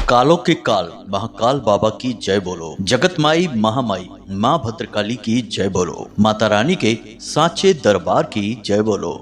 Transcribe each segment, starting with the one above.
कालों के काल महाकाल बाबा की जय बोलो। जगत माई महामाई माँ भद्रकाली की जय बोलो। माता रानी के साचे दरबार की जय बोलो।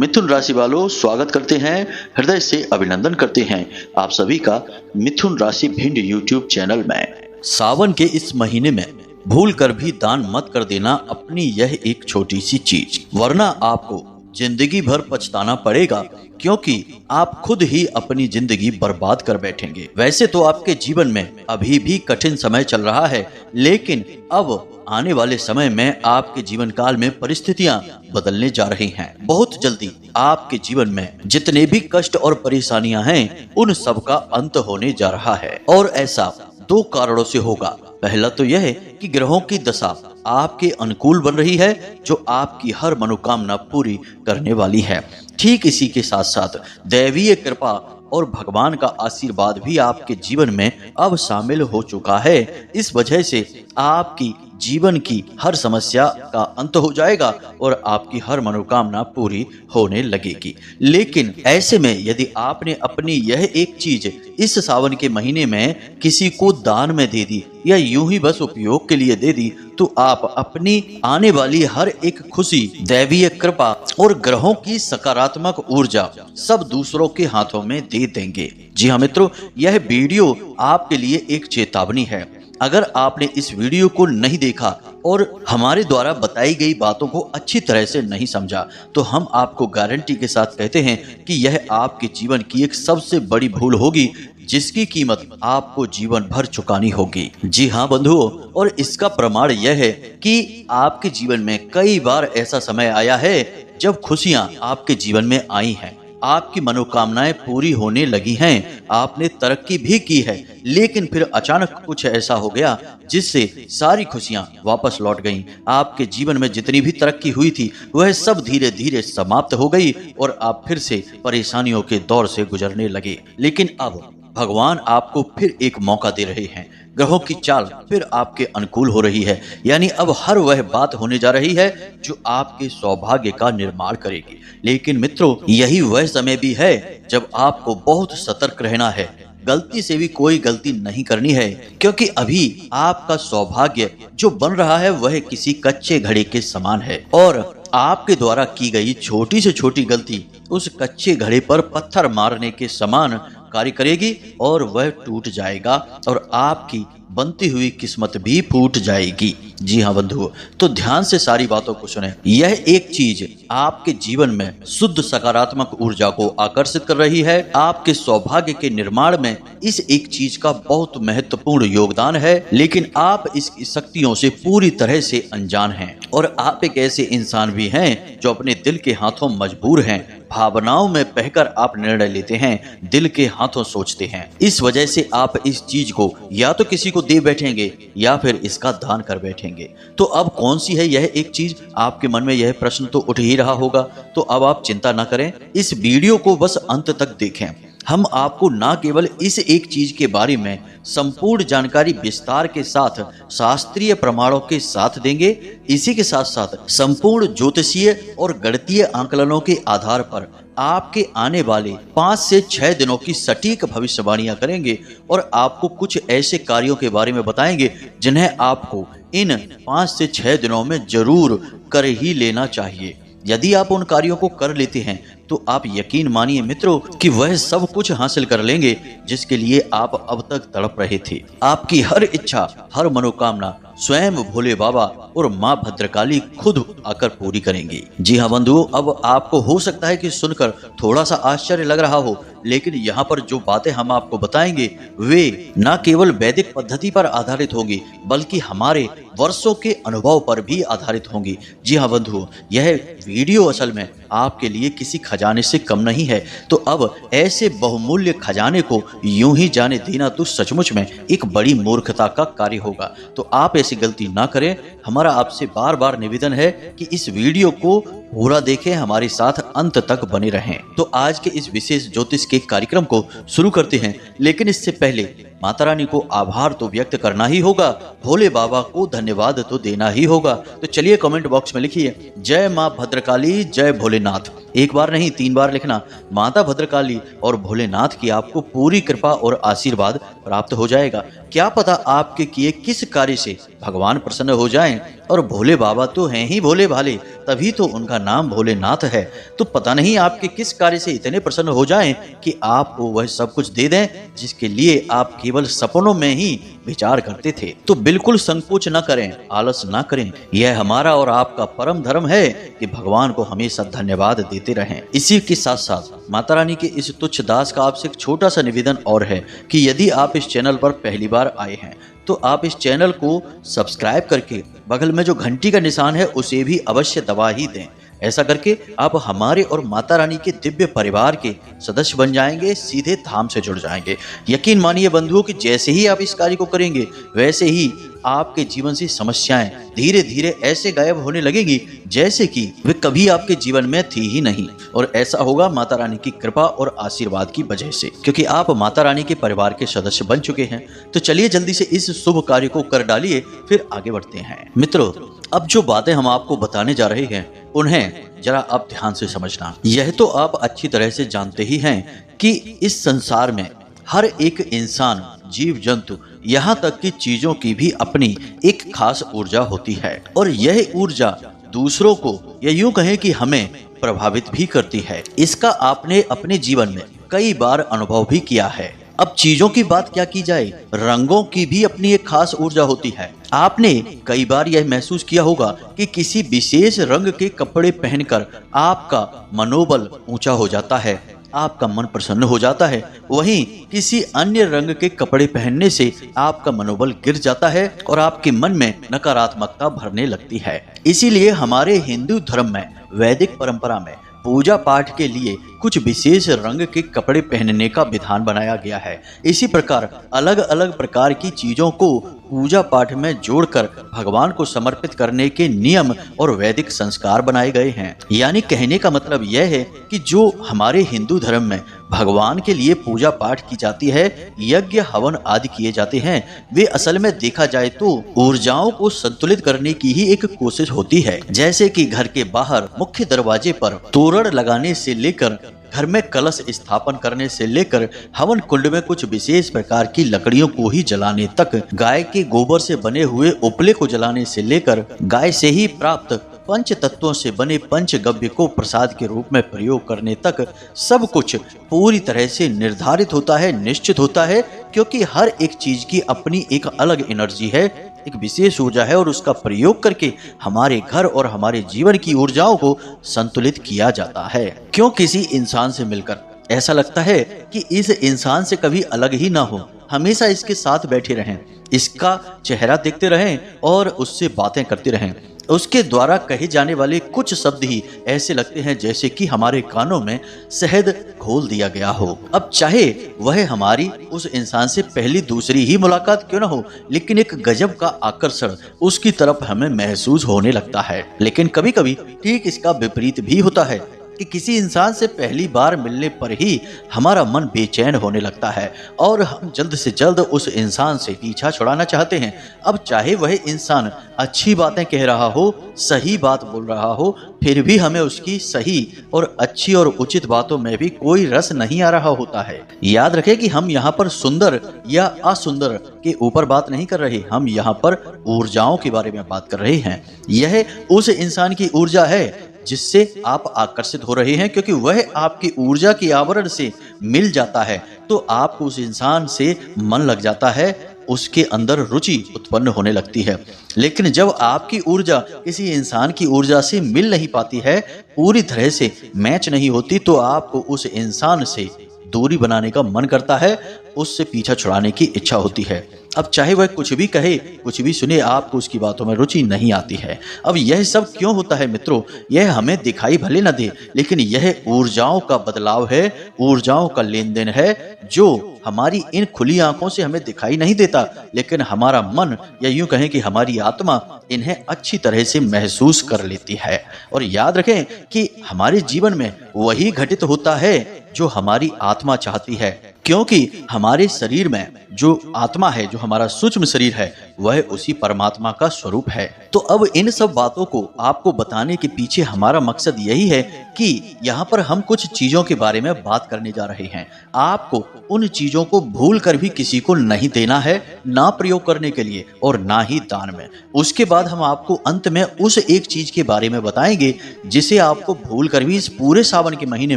मिथुन राशि वालों, स्वागत करते हैं, हृदय से अभिनंदन करते हैं आप सभी का मिथुन राशि भिंड यूट्यूब चैनल में। सावन के इस महीने में भूल कर भी दान मत कर देना अपनी यह एक छोटी सी चीज, वरना आपको जिंदगी भर पछताना पड़ेगा, क्योंकि आप खुद ही अपनी जिंदगी बर्बाद कर बैठेंगे। वैसे तो आपके जीवन में अभी भी कठिन समय चल रहा है, लेकिन अब आने वाले समय में आपके जीवन काल में परिस्थितियां बदलने जा रही हैं। बहुत जल्दी आपके जीवन में जितने भी कष्ट और परेशानियां हैं, उन सब का अंत होने जा रहा है, और ऐसा दो कारणों से होगा। पहला तो यह है कि ग्रहों की दशा आपके अनुकूल बन रही है, जो आपकी हर मनोकामना पूरी करने वाली है। ठीक इसी के साथ साथ दैवीय कृपा और भगवान का आशीर्वाद भी आपके जीवन में अब शामिल हो चुका है। इस वजह से आपकी जीवन की हर समस्या का अंत हो जाएगा और आपकी हर मनोकामना पूरी होने लगेगी। लेकिन ऐसे में यदि आपने अपनी यह एक चीज इस सावन के महीने में किसी को दान में दे दी या यूं ही बस उपयोग के लिए दे दी, तो आप अपनी आने वाली हर एक खुशी, दैवीय कृपा और ग्रहों की सकारात्मक ऊर्जा सब दूसरों के हाथों में दे देंगे। जी हाँ मित्रों, यह वीडियो आपके लिए एक चेतावनी है। अगर आपने इस वीडियो को नहीं देखा और हमारे द्वारा बताई गई बातों को अच्छी तरह से नहीं समझा, तो हम आपको गारंटी के साथ कहते हैं कि यह आपके जीवन की एक सबसे बड़ी भूल होगी, जिसकी कीमत आपको जीवन भर चुकानी होगी। जी हाँ बंधुओं, और इसका प्रमाण यह है कि आपके जीवन में कई बार ऐसा समय आया है जब खुशियां आपके जीवन में आई हैं, आपकी मनोकामनाएं पूरी होने लगी हैं, आपने तरक्की भी की है, लेकिन फिर अचानक कुछ ऐसा हो गया जिससे सारी खुशियां वापस लौट गईं। आपके जीवन में जितनी भी तरक्की हुई थी वह सब धीरे धीरे समाप्त हो गई और आप फिर से परेशानियों के दौर से गुजरने लगे। लेकिन अब भगवान आपको फिर एक मौका दे रहे हैं। ग्रहों की चाल फिर आपके अनुकूल हो रही है, यानी अब हर वह बात होने जा रही है जो आपके सौभाग्य का निर्माण करेगी। लेकिन मित्रों, यही वह समय भी है जब आपको बहुत सतर्क रहना है, गलती से भी कोई गलती नहीं करनी है, क्योंकि अभी आपका सौभाग्य जो बन रहा है वह किसी कच्चे घड़े के समान है, और आपके द्वारा की गई छोटी से छोटी गलती उस कच्चे घड़े पर पत्थर मारने के समान कार्य करेगी और वह टूट जाएगा और आपकी बनती हुई किस्मत भी फूट जाएगी। जी हाँ बंधुओं, तो ध्यान से सारी बातों को सुने। यह एक चीज आपके जीवन में शुद्ध सकारात्मक ऊर्जा को आकर्षित कर रही है। आपके सौभाग्य के निर्माण में इस एक चीज का बहुत महत्वपूर्ण योगदान है, लेकिन आप इसकी शक्तियों से पूरी तरह से अनजान हैं, और आप एक ऐसे इंसान भी हैं जो अपने दिल के हाथों मजबूर हैं। भावनाओं में बहकर आप निर्णय लेते हैं, दिल के हाथों सोचते हैं। इस वजह से आप इस चीज को या तो किसी को दे बैठेंगे या फिर इसका दान कर बैठेंगे। तो अब कौन सी है यह एक चीज? आपके मन में यह प्रश्न तो उठ ही रहा होगा। तो अब आप चिंता न करें, इस वीडियो को बस अंत तक देखें। हम आपको न केवल इस एक चीज के बारे में संपूर्ण जानकारी विस्तार के साथ शास्त्रीय प्रमाणों के साथ देंगे, इसी के साथ साथ संपूर्ण ज्योतिषीय और गणितीय आंकलनों के आधार पर आपके आने वाले 5 से 6 दिनों की सटीक भविष्यवाणियां करेंगे, और आपको कुछ ऐसे कार्यों के बारे में बताएंगे जिन्हें आपको इन 5 से 6 दिनों में जरूर कर ही लेना चाहिए। यदि आप उन कार्यों को कर लेते हैं तो आप यकीन मानिए मित्रों कि वह सब कुछ हासिल कर लेंगे जिसके लिए आप अब तक तड़प रहे थे। आपकी हर इच्छा, हर मनोकामना स्वयं भोले बाबा और माँ भद्रकाली खुद आकर पूरी करेंगे। जी हाँ बंधुओं, अब आपको हो सकता है कि सुनकर थोड़ा सा आश्चर्य लग रहा हो, लेकिन यहाँ पर जो बातें हम आपको बताएंगे वे न केवल वैदिक पद्धति पर आधारित होंगी, बल्कि हमारे वर्षों के अनुभव पर भी आधारित होंगी। जी हाँ बंधुओं, यह वीडियो असल में आपके लिए किसी खजाने से कम नहीं है। तो अब ऐसे बहुमूल्य खजाने को यूं ही जाने देना तो सचमुच में एक बड़ी मूर्खता का कार्य होगा। तो आप ऐसी गलती ना करें। हमारा आपसे बार बार निवेदन है कि इस वीडियो को पूरा देखें, हमारे साथ अंत तक बने रहें। तो आज के इस विशेष ज्योतिष के कार्यक्रम को शुरू करते हैं, लेकिन इससे पहले माता रानी को आभार तो व्यक्त करना ही होगा, भोले बाबा को धन्यवाद तो देना ही होगा। तो चलिए कमेंट बॉक्स में लिखिए जय माँ भद्रकाली, जय भोलेनाथ। एक बार नहीं 3 बार लिखना। माता भद्रकाली और भोलेनाथ की आपको पूरी कृपा और आशीर्वाद प्राप्त हो जाएगा। क्या पता आपके किए किस कार्य से भगवान प्रसन्न हो जाएं, और भोले बाबा तो हैं ही भोले भाले, तभी तो उनका नाम भोलेनाथ है। तो पता नहीं आपके किस कार्य से इतने प्रसन्न हो जाएं कि आपको वह सब कुछ दे दें जिसके लिए आप केवल सपनों में ही विचार करते थे। तो बिल्कुल संकोच न करें, आलस न करें। यह हमारा और आपका परम धर्म है कि भगवान को हमेशा धन्यवाद देते रहें। इसी के साथ साथ माता रानी के इस तुच्छ दास का आपसे एक छोटा सा निवेदन और है कि यदि आप इस चैनल पर पहली बार आए हैं तो आप इस चैनल को सब्सक्राइब करके बगल में जो घंटी का निशान है उसे भी अवश्य दबा ही दें। ऐसा करके आप हमारे और माता रानी के दिव्य परिवार के सदस्य बन जाएंगे, सीधे धाम से जुड़ जाएंगे। यकीन मानिए बंधुओं कि जैसे ही आप इस कार्य को करेंगे वैसे ही आपके जीवन से समस्याएं धीरे धीरे ऐसे गायब होने लगेंगी जैसे कि वे कभी आपके जीवन में थी ही नहीं। और ऐसा होगा माता रानी की कृपा और आशीर्वाद की वजह से, क्योंकि आप माता रानी के परिवार के सदस्य बन चुके हैं। तो चलिए जल्दी से इस शुभ कार्य को कर डालिए, फिर आगे बढ़ते हैं। मित्रों, अब जो बातें हम आपको बताने जा रहे हैं उन्हें जरा आप ध्यान से समझना। यह तो आप अच्छी तरह से जानते ही हैं कि इस संसार में हर एक इंसान, जीव जंतु, यहाँ तक कि चीजों की भी अपनी एक खास ऊर्जा होती है, और यह ऊर्जा दूसरों को या यूं कहें कि हमें प्रभावित भी करती है। इसका आपने अपने जीवन में कई बार अनुभव भी किया है। अब चीजों की बात क्या की जाए, रंगों की भी अपनी एक खास ऊर्जा होती है। आपने कई बार यह महसूस किया होगा कि किसी विशेष रंग के कपड़े पहनकर आपका मनोबल ऊंचा हो जाता है, आपका मन प्रसन्न हो जाता है। वहीं किसी अन्य रंग के कपड़े पहनने से आपका मनोबल गिर जाता है और आपके मन में नकारात्मकता भरने लगती है। इसीलिए हमारे हिंदू धर्म में, वैदिक परंपरा में पूजा पाठ के लिए कुछ विशेष रंग के कपड़े पहनने का विधान बनाया गया है। इसी प्रकार अलग अलग प्रकार की चीजों को पूजा पाठ में जोड़कर भगवान को समर्पित करने के नियम और वैदिक संस्कार बनाए गए हैं। यानी कहने का मतलब यह है कि जो हमारे हिंदू धर्म में भगवान के लिए पूजा पाठ की जाती है, यज्ञ हवन आदि किए जाते हैं, वे असल में देखा जाए तो ऊर्जाओं को संतुलित करने की ही एक कोशिश होती है। जैसे कि घर के बाहर मुख्य दरवाजे पर तोरण लगाने से लेकर घर में कलश स्थापन करने से लेकर हवन कुंड में कुछ विशेष प्रकार की लकड़ियों को ही जलाने तक, गाय के गोबर से बने हुए उपले को जलाने से लेकर गाय से ही प्राप्त पंच तत्वों से बने पंचगव्य को प्रसाद के रूप में प्रयोग करने तक सब कुछ पूरी तरह से निर्धारित होता है, निश्चित होता है। क्योंकि हर एक चीज की अपनी एक अलग एनर्जी है, एक विशेष ऊर्जा है, और उसका प्रयोग करके हमारे घर और हमारे जीवन की ऊर्जाओं को संतुलित किया जाता है। क्यों किसी इंसान से मिलकर ऐसा लगता है कि इस इंसान से कभी अलग ही ना हो, हमेशा इसके साथ बैठे रहें, इसका चेहरा देखते रहें और उससे बातें करते रहें। उसके द्वारा कहे जाने वाले कुछ शब्द ही ऐसे लगते हैं जैसे कि हमारे कानों में शहद घोल दिया गया हो। अब चाहे वह हमारी उस इंसान से पहली दूसरी ही मुलाकात क्यों ना हो, लेकिन एक गजब का आकर्षण उसकी तरफ हमें महसूस होने लगता है। लेकिन कभी कभी ठीक इसका विपरीत भी होता है कि किसी इंसान से पहली बार मिलने पर ही हमारा मन बेचैन होने लगता है और हम जल्द से जल्द उस इंसान से पीछा छुड़ाना चाहते हैं। अब चाहे वह इंसान अच्छी बातें कह रहा हो, सही बात बोल रहा हो, फिर भी हमें उसकी सही और अच्छी और उचित बातों में भी कोई रस नहीं आ रहा होता है। याद रखें कि हम यहाँ पर सुंदर या असुंदर के ऊपर बात नहीं कर रहे, हम यहाँ पर ऊर्जाओं के बारे में बात कर रहे हैं। यह उस इंसान की ऊर्जा है जिससे आप आकर्षित हो रहे हैं, क्योंकि वह आपकी ऊर्जा के आवरण से मिल जाता है तो आपको उस इंसान से मन लग जाता है, उसके अंदर रुचि उत्पन्न होने लगती है। लेकिन जब आपकी ऊर्जा किसी इंसान की ऊर्जा से मिल नहीं पाती है, पूरी तरह से मैच नहीं होती, तो आपको उस इंसान से दूरी बनाने का मन करता है उससे पीछा छुड़ाने की इच्छा होती है। अब चाहे वह कुछ भी कहे, कुछ भी सुने, आपको उसकी बातों में रुचि नहीं आती है। अब यह सब क्यों होता है मित्रों? यह हमें दिखाई भले न दे, लेकिन यह ऊर्जाओं का बदलाव है, ऊर्जाओं का लेन देन है, जो हमारी इन खुली आंखों से हमें दिखाई नहीं देता, लेकिन हमारा मन, या यूं कहें कि हमारी आत्मा इन्हें अच्छी तरह से महसूस कर लेती है। और याद रखें कि हमारे जीवन में वही घटित होता है जो हमारी आत्मा चाहती है, क्योंकि हमारे शरीर में जो आत्मा है, जो हमारा सूक्ष्म शरीर है, वह उसी परमात्मा का स्वरूप है। तो अब इन सब बातों को आपको बताने के पीछे हमारा मकसद यही है कि यहाँ पर हम कुछ चीजों के बारे में बात करने जा रहे हैं। आपको उन चीजों को भूल कर भी किसी को नहीं देना है, ना प्रयोग करने के लिए और ना ही दान में। उसके बाद हम आपको अंत में उस एक चीज के बारे में बताएंगे जिसे आपको भूल कर भी इस पूरे सावन के महीने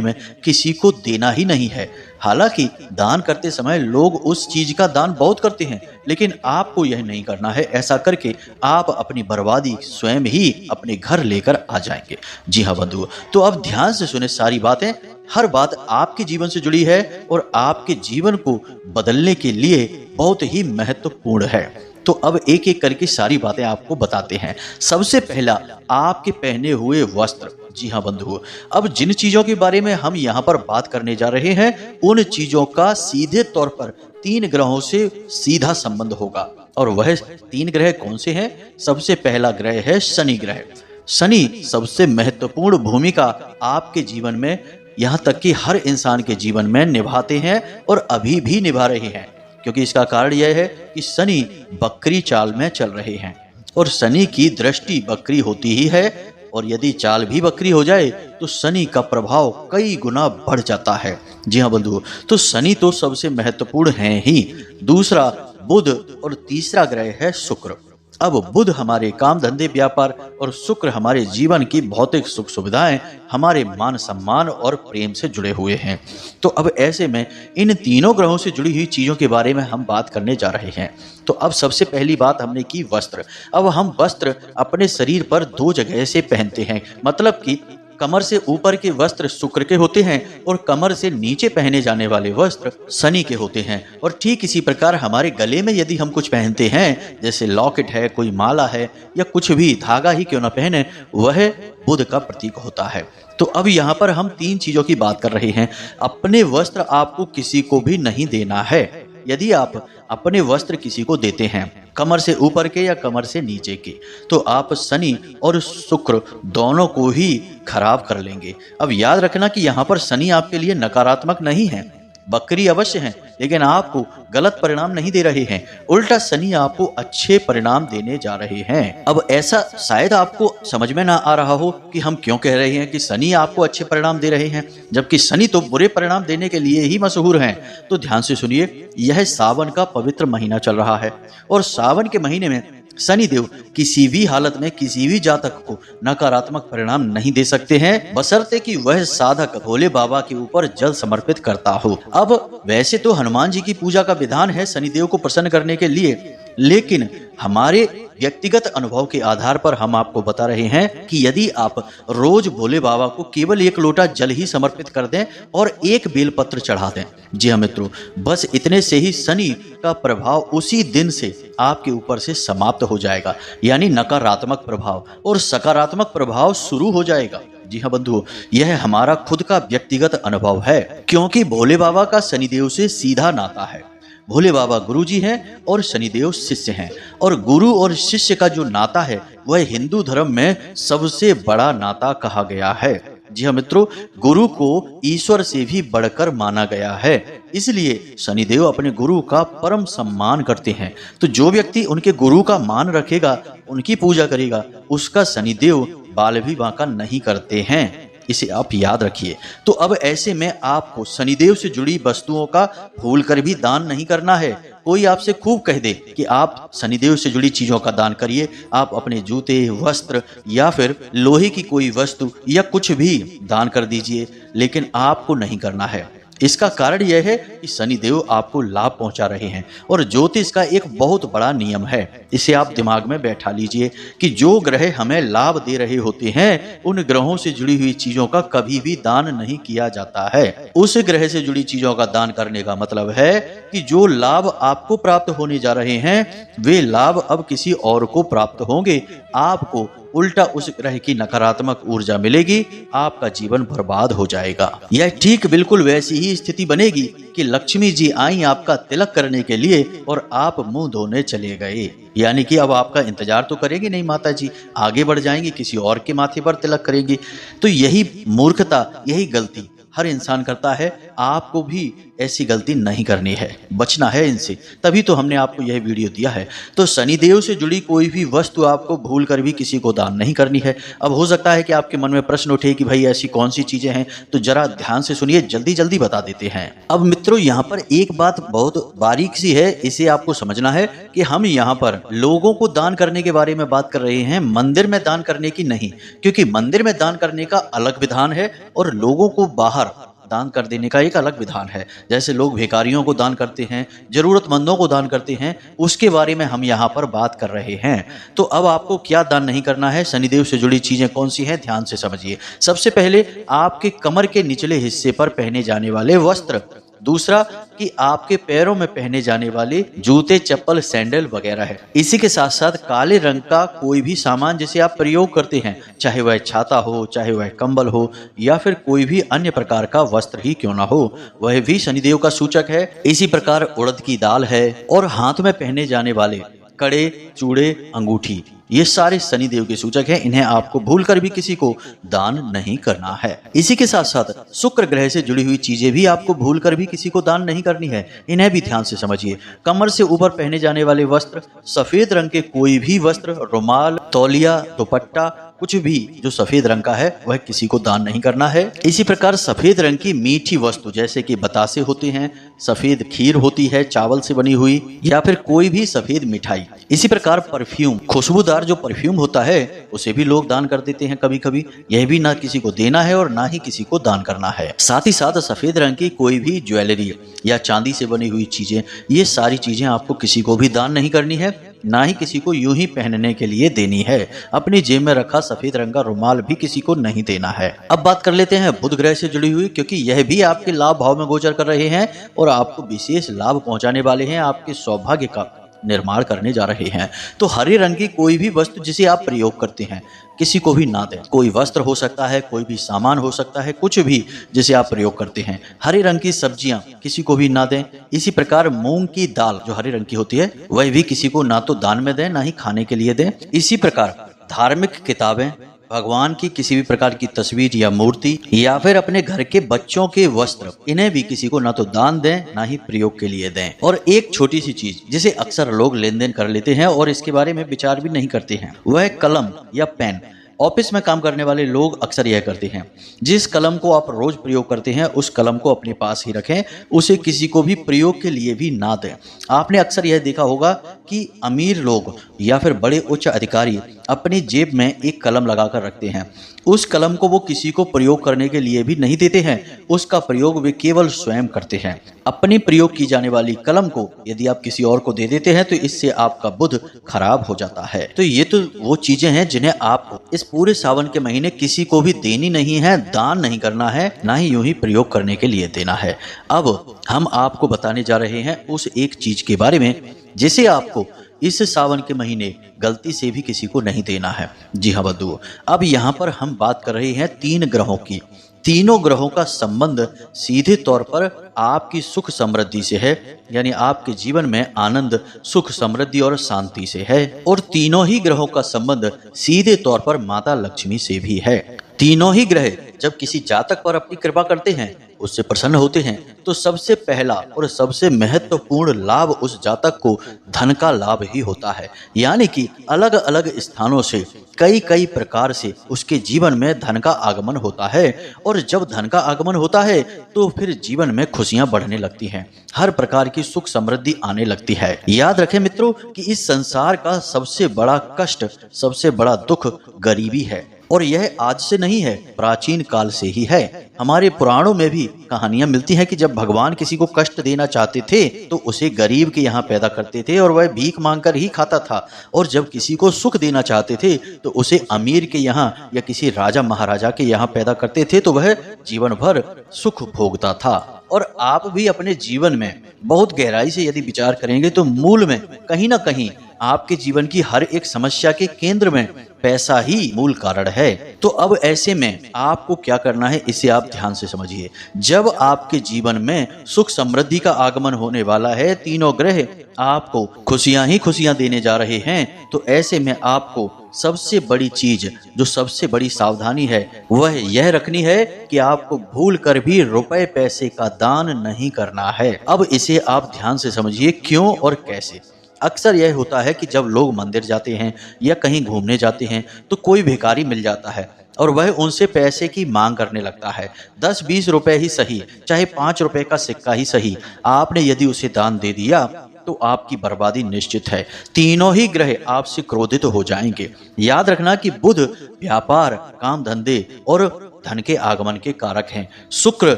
में किसी को देना ही नहीं है। हालांकि दान करते समय लोग उस चीज का दान बहुत करते हैं, लेकिन आपको यह नहीं करना है। ऐसा करके आप अपनी बर्बादी स्वयं ही अपने घर लेकर आ जाएंगे। जी हाँ बंधुओं, तो अब ध्यान से सुने सारी बातें। हर बात आपके जीवन से जुड़ी है और आपके जीवन को बदलने के लिए बहुत ही महत्वपूर्ण है। तो अब एक एक करके सारी बातें आपको बताते हैं। सबसे पहला, आपके पहने हुए वस्त्र। जी हाँ बंधुओं, अब जिन चीजों के बारे में हम यहाँ पर बात करने जा रहे हैं, उन चीजों का सीधे तौर पर 3 ग्रहों से सीधा संबंध होगा। और वह 3 ग्रह कौन से हैं? सबसे पहला ग्रह है शनि ग्रह। शनि सबसे महत्वपूर्ण भूमिका आपके जीवन में, यहाँ तक कि हर इंसान के जीवन में निभाते हैं और अभी भी निभा रहे हैं। क्योंकि इसका कारण यह है कि शनि बकरी चाल में चल रहे हैं और शनि की दृष्टि बकरी होती ही है, और यदि चाल भी बकरी हो जाए तो शनि का प्रभाव कई गुना बढ़ जाता है। जी हाँ बंधुओं, तो शनि तो सबसे महत्वपूर्ण है ही। दूसरा बुध और तीसरा ग्रह है शुक्र। अब बुध हमारे काम धंधे व्यापार और शुक्र हमारे जीवन की भौतिक सुख सुविधाएं, हमारे मान सम्मान और प्रेम से जुड़े हुए हैं। तो अब ऐसे में इन तीनों ग्रहों से जुड़ी हुई चीजों के बारे में हम बात करने जा रहे हैं। तो अब सबसे पहली बात हमने की वस्त्र। अब हम वस्त्र अपने शरीर पर 2 जगह से पहनते हैं, मतलब कि कमर से ऊपर के वस्त्र शुक्र के होते हैं और कमर से नीचे पहने जाने वाले वस्त्र शनि के होते हैं। और ठीक इसी प्रकार हमारे गले में यदि हम कुछ पहनते हैं, जैसे लॉकेट है, कोई माला है, या कुछ भी धागा ही क्यों ना पहने, वह बुध का प्रतीक होता है। तो अब यहाँ पर हम 3 चीजों की बात कर रहे हैं। अपने वस्त्र आपको किसी को भी नहीं देना है। यदि आप अपने वस्त्र किसी को देते हैं, कमर से ऊपर के या कमर से नीचे के, तो आप शनि और शुक्र दोनों को ही खराब कर लेंगे। अब याद रखना कि यहाँ पर शनि आपके लिए नकारात्मक नहीं है, बकरी अवश्य हैं, लेकिन आपको गलत परिणाम नहीं दे रहे हैं। उल्टा शनि आपको अच्छे परिणाम देने जा रहे हैं। अब ऐसा शायद आपको समझ में ना आ रहा हो कि हम क्यों कह रहे हैं कि शनि आपको अच्छे परिणाम दे रहे हैं, जबकि शनि तो बुरे परिणाम देने के लिए ही मशहूर हैं। तो ध्यान से सुनिए, यह सावन का पवित्र महीना चल रहा है और सावन के महीने में शनिदेव किसी भी हालत में किसी भी जातक को नकारात्मक परिणाम नहीं दे सकते हैं, बशर्ते कि वह साधक भोले बाबा के ऊपर जल समर्पित करता हो। अब वैसे तो हनुमान जी की पूजा का विधान है शनिदेव को प्रसन्न करने के लिए, लेकिन हमारे व्यक्तिगत अनुभव के आधार पर हम आपको बता रहे हैं कि यदि आप रोज भोले बाबा को केवल 1 लोटा जल ही समर्पित कर दें और 1 बेलपत्र चढ़ा दें, जी हाँ मित्रों, बस इतने से ही शनि का प्रभाव उसी दिन से आपके ऊपर से समाप्त हो जाएगा। यानी नकारात्मक प्रभाव और सकारात्मक प्रभाव शुरू हो जाएगा। जी हाँ बंधुओं, यह हमारा खुद का व्यक्तिगत अनुभव है, क्योंकि भोले बाबा का शनिदेव से सीधा नाता है। भोले बाबा गुरु जी हैं और शनिदेव शिष्य हैं, और गुरु और शिष्य का जो नाता है वह हिंदू धर्म में सबसे बड़ा नाता कहा गया है। जी हाँ मित्रों, गुरु को ईश्वर से भी बढ़कर माना गया है, इसलिए शनिदेव अपने गुरु का परम सम्मान करते हैं। तो जो व्यक्ति उनके गुरु का मान रखेगा, उनकी पूजा करेगा, उसका शनिदेव बाल भी बांका नहीं करते हैं। इसे आप याद रखिए। तो अब ऐसे में आपको शनिदेव से जुड़ी वस्तुओं का भूल कर भी दान नहीं करना है। कोई आपसे खूब कह दे कि आप शनिदेव से जुड़ी चीजों का दान करिए, आप अपने जूते, वस्त्र या फिर लोहे की कोई वस्तु या कुछ भी दान कर दीजिए, लेकिन आपको नहीं करना है। इसका कारण यह है कि शनिदेव आपको लाभ पहुंचा रहे हैं और ज्योतिष का एक बहुत बड़ा नियम है, इसे आप दिमाग में बैठा लीजिए कि जो ग्रह हमें लाभ दे रहे होते हैं उन ग्रहों से जुड़ी हुई चीजों का कभी भी दान नहीं किया जाता है। उस ग्रह से जुड़ी चीजों का दान करने का मतलब है कि जो लाभ आपको प्राप्त होने जा रहे हैं वे लाभ अब किसी और को प्राप्त होंगे, आपको उल्टा उस ग्रह की नकारात्मक ऊर्जा मिलेगी, आपका जीवन बर्बाद हो जाएगा। यह ठीक बिल्कुल वैसी ही स्थिति बनेगी कि लक्ष्मी जी आई आपका तिलक करने के लिए और आप मुंह धोने चले गए, यानी कि अब आपका इंतजार तो करेंगे नहीं माता जी, आगे बढ़ जाएंगे, किसी और के माथे पर तिलक करेंगी। तो यही मूर्खता, यही गलती हर इंसान करता है, आपको भी ऐसी गलती नहीं करनी है, बचना है इनसे, तभी तो हमने आपको यह वीडियो दिया है। तो शनिदेव से जुड़ी कोई भी वस्तु आपको भूल कर भी किसी को दान नहीं करनी है। अब हो सकता है कि आपके मन में प्रश्न उठे कि भाई ऐसी कौन सी चीजें हैं, तो जरा ध्यान से सुनिए, जल्दी जल्दी बता देते हैं। अब मित्रों यहाँ पर एक बात बहुत बारीक सी है, इसे आपको समझना है कि हम यहाँ पर लोगों को दान करने के बारे में बात कर रहे हैं, मंदिर में दान करने की नहीं, क्योंकि मंदिर में दान करने का अलग विधान है और लोगों को बाहर दान कर देने का एक अलग विधान है। जैसे लोग भिखारियों को दान करते हैं, जरूरतमंदों को दान करते हैं, उसके बारे में हम यहाँ पर बात कर रहे हैं। तो अब आपको क्या दान नहीं करना है, शनिदेव से जुड़ी चीजें कौन सी हैं, ध्यान से समझिए। सबसे पहले आपके कमर के निचले हिस्से पर पहने जाने वाले वस्त्र, दूसरा कि आपके पैरों में पहने जाने वाले जूते, चप्पल, सैंडल वगैरह है। इसी के साथ साथ काले रंग का कोई भी सामान जिसे आप प्रयोग करते हैं, चाहे वह छाता हो, चाहे वह कंबल हो, या फिर कोई भी अन्य प्रकार का वस्त्र ही क्यों ना हो, वह भी शनिदेव का सूचक है। इसी प्रकार उड़द की दाल है और हाथ में पहने जाने वाले कड़े, चूड़े, अंगूठी, ये सारे शनिदेव के सूचक हैं, इन्हें आपको भूलकर भी किसी को दान नहीं करना है। इसी के साथ साथ शुक्र ग्रह से जुड़ी हुई चीजें भी आपको भूलकर भी किसी को दान नहीं करनी है, इन्हें भी ध्यान से समझिए। कमर से ऊपर पहने जाने वाले वस्त्र, सफेद रंग के कोई भी वस्त्र, रुमाल, तौलिया, दुपट्टा, कुछ भी जो सफेद रंग का है वह किसी को दान नहीं करना है। इसी प्रकार सफेद रंग की मीठी वस्तु जैसे कि बतासे होते हैं, सफेद खीर होती है चावल से बनी हुई, या फिर कोई भी सफेद मिठाई। इसी प्रकार परफ्यूम, खुशबूदार जो परफ्यूम होता है उसे भी लोग दान कर देते हैं कभी कभी, यह भी ना किसी को देना है और ना ही किसी को दान करना है। साथ ही साथ सफेद रंग की कोई भी ज्वेलरी या चांदी से बनी हुई चीजें, ये सारी चीजें आपको किसी को भी दान नहीं करनी है, ना ही किसी को यूं ही पहनने के लिए देनी है। अपनी जेब में रखा सफेद रंग का रुमाल भी किसी को नहीं देना है। अब बात कर लेते हैं बुध ग्रह से जुड़ी हुई, क्योंकि यह भी आपके लाभ भाव में गोचर कर रहे हैं और आपको विशेष लाभ पहुंचाने वाले हैं, आपके सौभाग्य का निर्माण करने जा रहे हैं। तो हरे रंग की कोई भी वस्तु जिसे आप प्रयोग करते हैं किसी को भी ना दें। कोई वस्त्र हो सकता है, कोई भी सामान हो सकता है, कुछ भी जिसे आप प्रयोग करते हैं। हरे रंग की सब्जियां किसी को भी ना दें। इसी प्रकार मूंग की दाल जो हरे रंग की होती है वह भी किसी को ना तो दान में दें, ना ही खाने के लिए दें। इसी प्रकार धार्मिक किताबें, भगवान की किसी भी प्रकार की तस्वीर या मूर्ति, या फिर अपने घर के बच्चों के वस्त्र, इन्हें भी किसी को ना तो दान दें, ना ही प्रयोग के लिए दें। और एक छोटी सी चीज जिसे अक्सर लोग लेन देन कर लेते हैं और इसके बारे में विचार भी नहीं करते हैं, वह कलम या पेन। ऑफिस में काम करने वाले लोग अक्सर यह करते हैं, जिस कलम को आप रोज प्रयोग करते हैं उस कलम को अपने पास ही रखें, उसे किसी को भी प्रयोग के लिए भी ना दें। आपने अक्सर यह देखा होगा कि अमीर लोग या फिर बड़े उच्च अधिकारी अपनी जेब में एक कलम लगाकर रखते हैं। उस कलम को वो किसी को प्रयोग करने के लिए भी नहीं देते हैं, उसका प्रयोग वे केवल स्वयं करते हैं। अपनी प्रयोग की जाने वाली कलम को यदि आप किसी और को दे देते हैं तो इससे आपका बुध खराब हो जाता है। तो ये तो वो चीजें हैं जिन्हें आपको इस पूरे सावन के महीने किसी को भी देनी नहीं है, दान नहीं करना है, ना ही यूं ही प्रयोग करने के लिए देना है। अब हम आपको बताने जा रहे हैं उस एक चीज के बारे में जिसे आपको इस सावन के महीने गलती से भी किसी को नहीं देना है। जी हाँ बंधुओं, अब यहाँ पर हम बात कर रहे हैं 3 ग्रहों की। तीनों ग्रहों का संबंध सीधे तौर पर आपकी सुख समृद्धि से है, यानी आपके जीवन में आनंद, सुख, समृद्धि और शांति से है। और तीनों ही ग्रहों का संबंध सीधे तौर पर माता लक्ष्मी से भी है। तीनों ही ग्रह जब किसी जातक पर अपनी कृपा करते हैं, उससे प्रसन्न होते हैं, तो सबसे पहला और सबसे महत्वपूर्ण लाभ उस जातक को धन का लाभ ही होता है। यानी कि अलग अलग स्थानों से कई प्रकार से उसके जीवन में धन का आगमन होता है, और जब धन का आगमन होता है तो फिर जीवन में खुशियां बढ़ने लगती हैं, हर प्रकार की सुख समृद्धि आने लगती है। याद रखें मित्रों कि इस संसार का सबसे बड़ा कष्ट, सबसे बड़ा दुख गरीबी है। और यह आज से नहीं है, प्राचीन काल से ही है। हमारे पुराणों में भी कहानियां मिलती हैं कि जब भगवान किसी को कष्ट देना चाहते थे तो उसे गरीब के यहाँ पैदा करते थे और वह भीख मांगकर ही खाता था, और जब किसी को सुख देना चाहते थे तो उसे अमीर के यहाँ या किसी राजा महाराजा के यहाँ पैदा करते थे, तो वह जीवन भर सुख भोगता था। और आप भी अपने जीवन में बहुत गहराई से यदि विचार करेंगे तो मूल में कहीं ना कहीं आपके जीवन की हर एक समस्या के केंद्र में पैसा ही मूल कारण है। तो अब ऐसे में आपको क्या करना है, इसे आप ध्यान से समझिए। जब आपके जीवन में सुख समृद्धि का आगमन होने वाला है, तीनों ग्रह आपको खुशियां ही खुशियां देने जा रहे हैं, तो ऐसे में आपको सबसे बड़ी चीज, जो सबसे बड़ी सावधानी है, वह यह रखनी है कि आपको भूल कर भी रुपए पैसे का दान नहीं करना है। अब इसे आप ध्यान से समझिए क्यों और कैसे। अक्सर यह होता है कि जब लोग मंदिर जाते हैं या कहीं घूमने जाते हैं तो कोई भिखारी मिल जाता है और वह उनसे पैसे की मांग करने लगता है। 10-20 रुपए ही सही, चाहे 5 रुपए का सिक्का ही सही, आपने यदि उसे दान दे दिया तो आपकी बर्बादी निश्चित है। तीनों ही ग्रह आपसे क्रोधित हो जाएंगे। याद रखना कि बुध व्यापार, काम धंधे और धन के आगमन के कारक हैं। शुक्र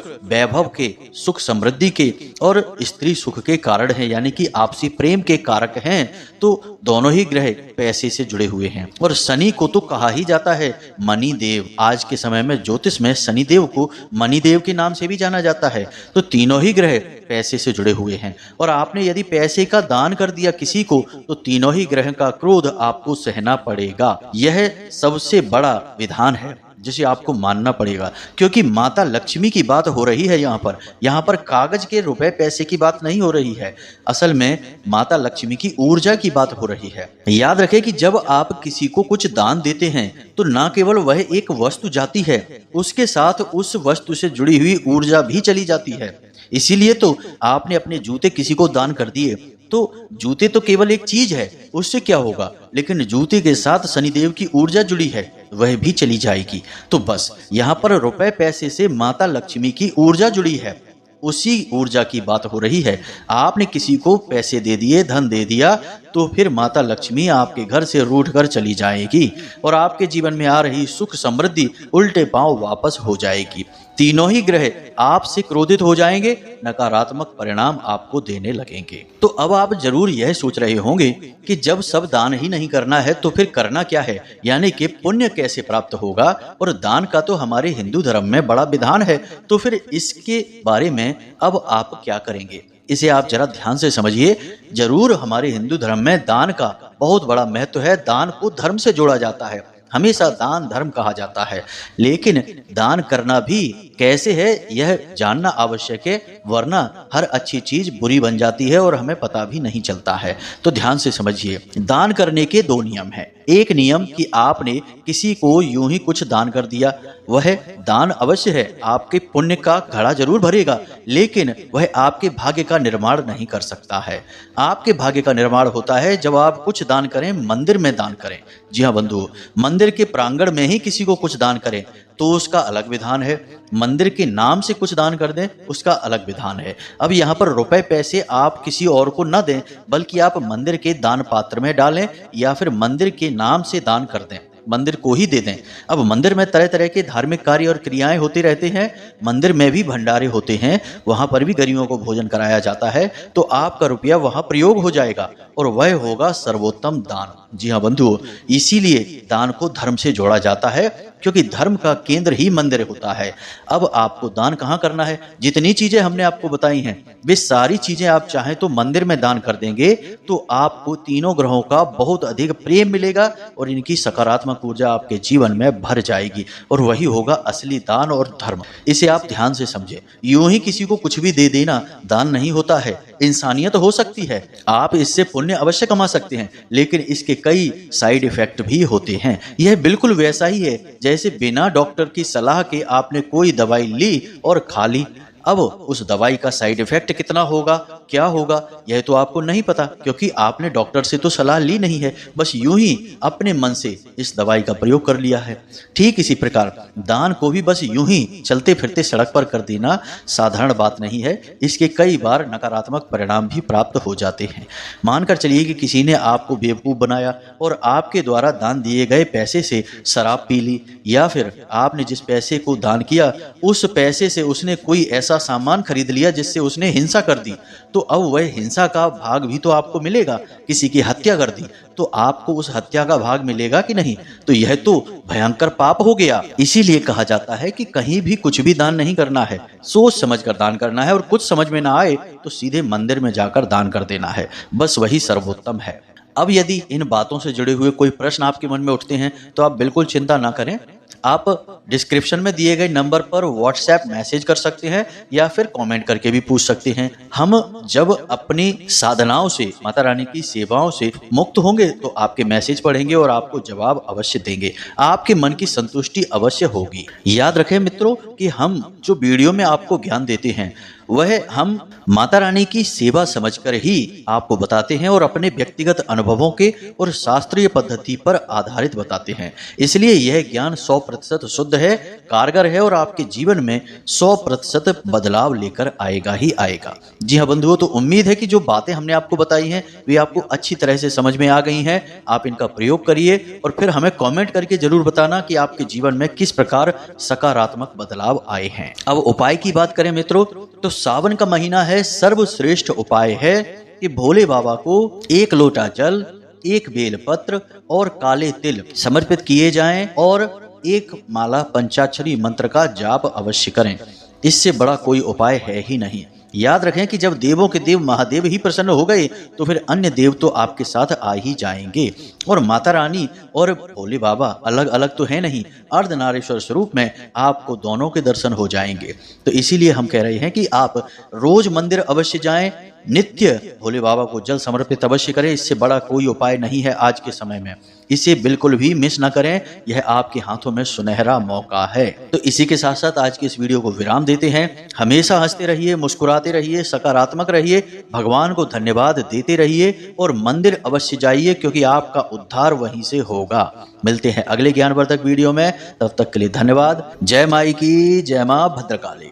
वैभव के, सुख समृद्धि के और स्त्री सुख के कारण हैं, यानी कि आपसी प्रेम के कारक हैं। तो दोनों ही ग्रह पैसे से जुड़े हुए हैं। और शनि को तो कहा ही जाता है मणि देव। आज के समय में ज्योतिष में शनि देव को मणि देव के नाम से भी जाना जाता है। तो तीनों ही ग्रह पैसे से जुड़े हुए हैं, और आपने यदि पैसे का दान कर दिया किसी को तो तीनों ही ग्रह का क्रोध आपको सहना पड़ेगा। यह सबसे बड़ा विधान है जिसे आपको मानना पड़ेगा, क्योंकि माता लक्ष्मी की बात हो रही है। यहाँ पर कागज के रुपए पैसे की बात नहीं हो रही है, असल में माता लक्ष्मी की ऊर्जा की बात हो रही है। याद रखें कि जब आप किसी को कुछ दान देते हैं तो न केवल वह एक वस्तु जाती है, उसके साथ उस वस्तु से जुड़ी हुई ऊर्जा भी चली जाती है। इसीलिए तो आपने अपने जूते किसी को दान कर दिए, तो जूते तो केवल एक चीज है, उससे क्या होगा, लेकिन जूते के साथ शनिदेव की ऊर्जा जुड़ी है, वह भी चली जाएगी। तो बस यहाँ पर रुपए पैसे से माता लक्ष्मी की ऊर्जा जुड़ी है, उसी ऊर्जा की बात हो रही है। आपने किसी को पैसे दे दिए, धन दे दिया, तो फिर माता लक्ष्मी आपके घर से रूठ कर चली जाएगी और आपके जीवन में आ रही सुख समृद्धि उल्टे पांव वापस हो जाएगी। तीनों ही ग्रह आपसे क्रोधित हो जाएंगे, नकारात्मक परिणाम आपको देने लगेंगे। तो अब आप जरूर यह सोच रहे होंगे कि जब सब दान ही नहीं करना है तो फिर करना क्या है, यानी कि पुण्य कैसे प्राप्त होगा। और दान का तो हमारे हिंदू धर्म में बड़ा विधान है, तो फिर इसके बारे में अब आप क्या करेंगे, इसे आप जरा ध्यान से समझिए। जरूर हमारे हिंदू धर्म में दान का बहुत बड़ा महत्व है। दान को धर्म से जोड़ा जाता है, हमेशा दान धर्म कहा जाता है, लेकिन दान करना भी कैसे है यह जानना आवश्यक है, वरना हर अच्छी चीज बुरी बन जाती है और हमें पता भी नहीं चलता है। तो ध्यान से समझिए, दान करने के 2 नियम हैं। एक नियम कि आपने किसी को यूं ही कुछ दान कर दिया, वह दान अवश्य है, आपके पुण्य का घड़ा जरूर भरेगा, लेकिन वह आपके भाग्य का निर्माण नहीं कर सकता है। आपके भाग्य का निर्माण होता है जब आप कुछ दान करें, मंदिर में दान करें। जी हाँ बंधु, मंदिर के प्रांगण में ही किसी को कुछ दान करें तो उसका अलग विधान है, मंदिर के नाम से कुछ दान कर दें उसका अलग विधान है। अब यहाँ पर रुपए पैसे आप किसी और को न दें, बल्कि आप मंदिर के दान पात्र में डालें या फिर मंदिर के नाम से दान कर दें, मंदिर को ही दे दें। अब मंदिर में तरह तरह के धार्मिक कार्य और क्रियाएं होते रहते हैं, मंदिर में भी भंडारे होते हैं, वहां पर भी गरीबों को भोजन कराया जाता है, तो आपका रुपया वहां प्रयोग हो जाएगा और वह होगा सर्वोत्तम दान। जी हाँ बंधुओं, इसीलिए दान को धर्म से जोड़ा जाता है, क्योंकि धर्म का केंद्र ही मंदिर होता है। अब आपको दान कहाँ करना है, जितनी चीजें हमने आपको बताई हैं वे सारी चीजें आप चाहें तो मंदिर में दान कर देंगे तो आपको तीनों ग्रहों का बहुत अधिक प्रेम मिलेगा और इनकी सकारात्मक ऊर्जा आपके जीवन में भर जाएगी, और वही होगा असली दान और धर्म। इसे आप ध्यान से समझे। यूं ही किसी को कुछ भी दे देना दान नहीं होता है, इंसानियत हो सकती है, आप इससे पुण्य अवश्य कमा सकते हैं, लेकिन इसके कई साइड इफेक्ट भी होते हैं। यह बिल्कुल वैसा ही है जैसे बिना डॉक्टर की सलाह के आपने कोई दवाई ली और खा ली, अब उस दवाई का साइड इफेक्ट कितना होगा, क्या होगा, यह तो आपको नहीं पता, क्योंकि आपने डॉक्टर से तो सलाह ली नहीं है, बस यूं ही अपने मन से इस दवाई का प्रयोग कर लिया है। ठीक इसी प्रकार दान को भी बस यूं ही चलते फिरते सड़क पर कर देना साधारण बात नहीं है। इसके कई बार नकारात्मक परिणाम भी प्राप्त हो जाते हैं। मानकर चलिए कि किसी ने आपको बेवकूफ बनाया और आपके द्वारा दान दिए गए पैसे से शराब पी ली, या फिर आपने जिस पैसे को दान किया उस पैसे से उसने कोई ऐसा सामान खरीद लिया जिससे उसने हिंसा कर दी, तो अब वह हिंसा का भाग भी तो आपको मिलेगा। किसी की हत्या कर दी तो आपको उस हत्या का भाग मिलेगा कि नहीं? तो यह तो भयंकर पाप हो गया। इसीलिए कहा जाता है कि कहीं भी कुछ भी दान नहीं करना है, सोच समझ कर दान करना है, और कुछ समझ में ना आए तो सीधे मंदिर में जाकर दान कर देना है, बस वही सर्वोत्तम है। अब यदि इन बातों से जुड़े हुए कोई प्रश्न आपके मन में उठते हैं तो आप बिल्कुल चिंता ना करें। आप डिस्क्रिप्शन में दिए गए नंबर पर व्हाट्सएप मैसेज कर सकते हैं या फिर कमेंट करके भी पूछ सकते हैं। हम जब अपनी साधनाओं से, माता रानी की सेवाओं से मुक्त होंगे तो आपके मैसेज पढ़ेंगे और आपको जवाब अवश्य देंगे। आपके मन की संतुष्टि अवश्य होगी। याद रखें मित्रों कि हम जो वीडियो में आपको ज्ञान देते हैं वह हम माता रानी की सेवा समझकर ही आपको बताते हैं और अपने व्यक्तिगत अनुभवों के और शास्त्रीय पद्धति पर आधारित बताते हैं। इसलिए यह ज्ञान 100% शुद्ध है, कारगर है और आपके जीवन में 100% बदलाव लेकर आएगा ही आएगा। जी हाँ बंधुओं, तो उम्मीद है कि जो बातें हमने आपको बताई हैं वे आपको अच्छी तरह से समझ में आ गई हैं। आप इनका प्रयोग करिए और फिर हमें कमेंट करके जरूर बताना कि आपके जीवन में किस प्रकार सकारात्मक बदलाव आए हैं। अब उपाय की बात करें मित्रों, तो सावन का महीना है, सर्वश्रेष्ठ उपाय है कि भोले बाबा को 1 लोटा जल, 1 बेलपत्र और काले तिल समर्पित किए जाएं और 1 माला पंचाक्षरी मंत्र का जाप अवश्य करें। इससे बड़ा कोई उपाय है ही नहीं। याद रखें कि जब देवों के देव महादेव ही प्रसन्न हो गए तो फिर अन्य देव तो आपके साथ आ ही जाएंगे। और माता रानी और भोले बाबा अलग अलग तो है नहीं, अर्धनारीश्वर स्वरूप में आपको दोनों के दर्शन हो जाएंगे। तो इसीलिए हम कह रहे हैं कि आप रोज मंदिर अवश्य जाएं, नित्य भोले बाबा को जल समर्पित अवश्य करें। इससे बड़ा कोई उपाय नहीं है आज के समय में। इसे बिल्कुल भी मिस ना करें, यह आपके हाथों में सुनहरा मौका है। तो इसी के साथ साथ आज की इस वीडियो को विराम देते हैं। हमेशा हंसते रहिए, मुस्कुराते रहिए, सकारात्मक रहिए, भगवान को धन्यवाद देते रहिए और मंदिर अवश्य जाइए, क्योंकि आपका उद्धार वहीं से होगा। मिलते हैं अगले ज्ञानवर्धक वीडियो में, तब तक के लिए धन्यवाद। जय माई की, जय मां भद्रकाली।